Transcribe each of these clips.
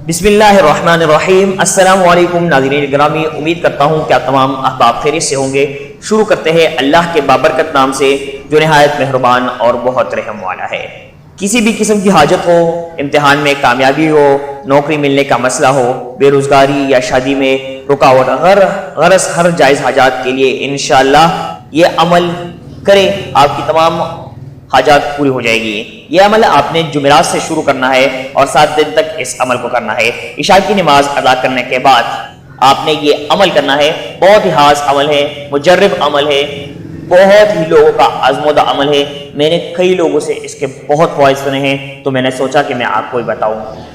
बिस्मिल्लाहिर्रहमानिर्रहीम। अस्सलामु अलैकुम नाज़रीन ग्रामी, उम्मीद करता हूँ कि आप तमाम अहबाब खैरियत से होंगे। शुरू करते हैं अल्लाह के बाबरकत नाम से जो निहायत मेहरबान और बहुत रहम वाला है। किसी भी किस्म की हाजत हो, इम्तिहान में कामयाबी हो, नौकरी मिलने का मसला हो, बेरोजगारी या शादी में रुकावट, गरज हर जायज़ हाजात के लिए इंशाअल्लाह ये अमल करें, आपकी तमाम हाजात पूरी हो जाएगी। यह अमल आपने जुमेरात से शुरू करना है और 7 दिन तक इस अमल को करना है। इशा की नमाज अदा करने के बाद आपने ये अमल करना है। बहुत ही खास अमल है, मुजर्रब अमल है, बहुत ही लोगों का आजमोदा अमल है। मैंने कई लोगों से इसके बहुत फ़वाइद सुने हैं, तो मैंने सोचा कि मैं आपको ही बताऊं।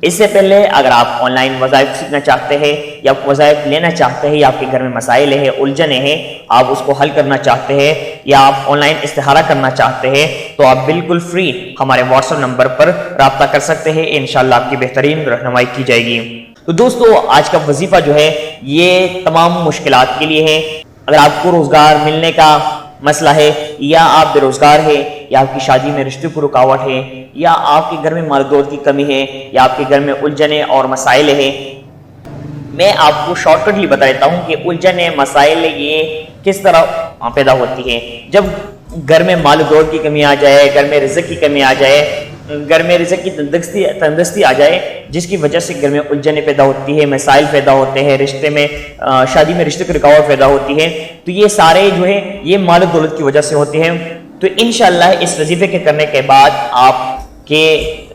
इससे पहले अगर आप ऑनलाइन वज़ाइफ सीखना चाहते हैं या वज़ाइफ लेना चाहते हैं, या आपके घर में मसाइल है, उलझने हैं, आप उसको हल करना चाहते हैं, या आप ऑनलाइन इस्तिखारा करना चाहते हैं, तो आप बिल्कुल फ्री हमारे व्हाट्सएप नंबर पर रब्ता कर सकते हैं। इंशाअल्लाह आपकी बेहतरीन रहनुमाई की जाएगी। तो दोस्तों, आज का वजीफा जो है ये तमाम मुश्किलात के लिए है। अगर आपको रोजगार मिलने का मसला है, या आप बेरोजगार है, या आपकी शादी में रिश्ते की रुकावट है, या आपके घर में माल दौलत की कमी है, या आपके घर में उलझने और मसाइल है, मैं आपको शॉर्टकटली बता देता हूँ कि उलझने मसाइल ये किस तरह पैदा होती है। जब घर में माल दौलत की कमी आ जाए, घर में रिज़्क़ की कमी आ जाए, घर में रिज़्क़ की तंदुरुस्ती आ जाए, जिसकी वजह से घर में उलझने पैदा होती है, मसाइल पैदा होते हैं, रिश्ते में शादी में रिश्ते की रुकावट पैदा होती है, तो ये सारे जो है ये माल दौलत की वजह से होते हैं। तो इंशाअल्लाह इस वजीफे के करने के बाद आपके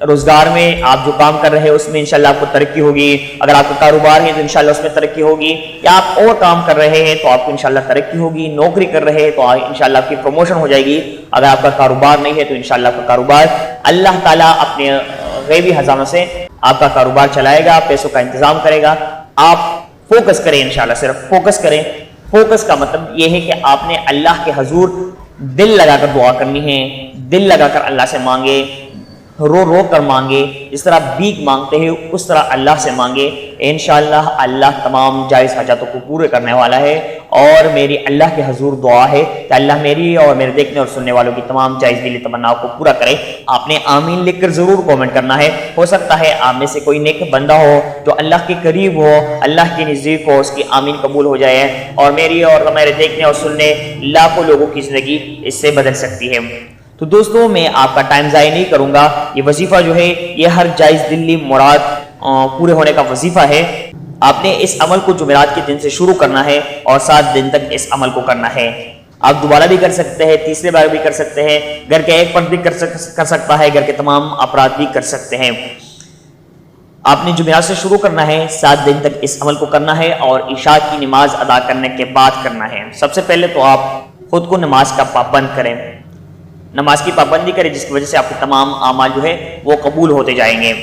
रोजगार में आप जो काम कर रहे हैं उसमें इंशाअल्लाह आपको तरक्की होगी। अगर आपका कारोबार है तो इंशाअल्लाह उसमें तरक्की होगी, या आप और काम कर रहे हैं तो आपको इंशाअल्लाह तरक्की होगी। नौकरी कर रहे हैं तो इंशाअल्लाह आपकी प्रमोशन हो जाएगी। अगर आपका कारोबार नहीं है तो इंशाअल्लाह आपका कारोबार अल्लाह ताला अपने गैबी खजानों से आपका कारोबार चलाएगा, पैसों का इंतजाम करेगा। आप फोकस करें, इंशाअल्लाह सिर्फ फोकस करें। फोकस का मतलब यह है कि आपने अल्लाह के हजूर दिल लगाकर दुआ करनी है, दिल लगाकर अल्लाह से मांगे, रो रो कर मांगे, जिस तरह भीख मांगते हैं उस तरह अल्लाह से मांगे। इंशाअल्लाह अल्लाह तमाम जायज़ हाजातों को पूरे करने वाला है। और मेरी अल्लाह के हजूर दुआ है कि अल्लाह मेरी और मेरे देखने और सुनने वालों की तमाम जायज़ दिली तमन्नाओं को पूरा करे। आपने आमीन लिखकर ज़रूर कमेंट करना है। हो सकता है आप में से कोई नेक बंदा हो जो अल्लाह के करीब हो, अल्लाह के नज़दीक हो, उसकी आमीन कबूल हो जाए और मेरी और मेरे देखने और सुनने लाखों लोगों की ज़िंदगी इससे बदल सकती है। तो दोस्तों, मैं आपका टाइम ज़ाया नहीं करूँगा। ये वजीफ़ा जो है ये हर जायज़ दिली मुराद पूरे होने का वजीफ़ा है। आपने इस अमल को जुमेरात के दिन से शुरू करना है और 7 दिन तक इस अमल को करना है। आप दोबारा भी कर सकते हैं, तीसरे बार भी कर सकते हैं, घर के एक फर्द भी कर सकता है, घर के तमाम अफराद भी कर सकते हैं। आपने जुमेरात से शुरू करना है, 7 दिन तक इस अमल को करना है और इशा की नमाज अदा करने के बाद करना है। सबसे पहले तो आप खुद को नमाज का पाबंद करें, नमाज की पाबंदी करें, जिसकी वजह से आपके तमाम आमाल जो है वो कबूल होते जाएंगे।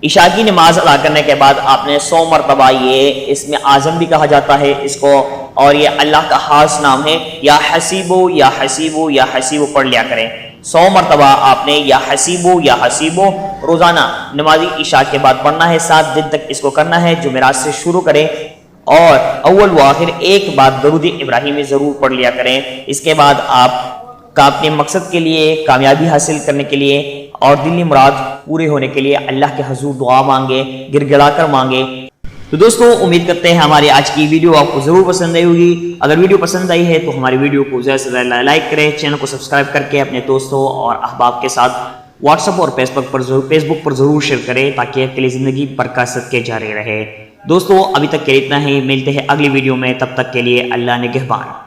इशा की नमाज अदा करने के बाद आपने 100 मरतबा, ये इसमें आज़म भी कहा जाता है इसको, और ये अल्लाह का खास नाम है, या हसीबो या हसीबो या हसीबो पढ़ लिया करें। 100 मरतबा आपने या हसीबो रोज़ाना नमाजी इशा के बाद पढ़ना है। 7 दिन तक इसको करना है। जुमेरात से शुरू करें और अव्वल व आखिर एक बार दरूद इब्राहिमी ज़रूर पढ़ लिया करें। इसके बाद आप अपने मकसद के लिए, कामयाबी हासिल करने के लिए और दिली मुराद पूरे होने के लिए अल्लाह के हजूर दुआ मांगे, गिड़गिड़ा कर मांगे। तो दोस्तों, उम्मीद करते हैं हमारी आज की वीडियो आपको ज़रूर पसंद आई होगी। अगर वीडियो पसंद आई है तो हमारी वीडियो को ज़्यादा से ज़्यादा लाइक करें, चैनल को सब्सक्राइब करके अपने दोस्तों और अहबाब के साथ व्हाट्सएप और फेसबुक पर ज़रूर शेयर करें, ताकि आपकी ज़िंदगी बरकत के जारी रहे। दोस्तों, अभी तक के इतना ही। मिलते हैं अगली वीडियो में, तब तक के लिए अल्लाह निगहबान।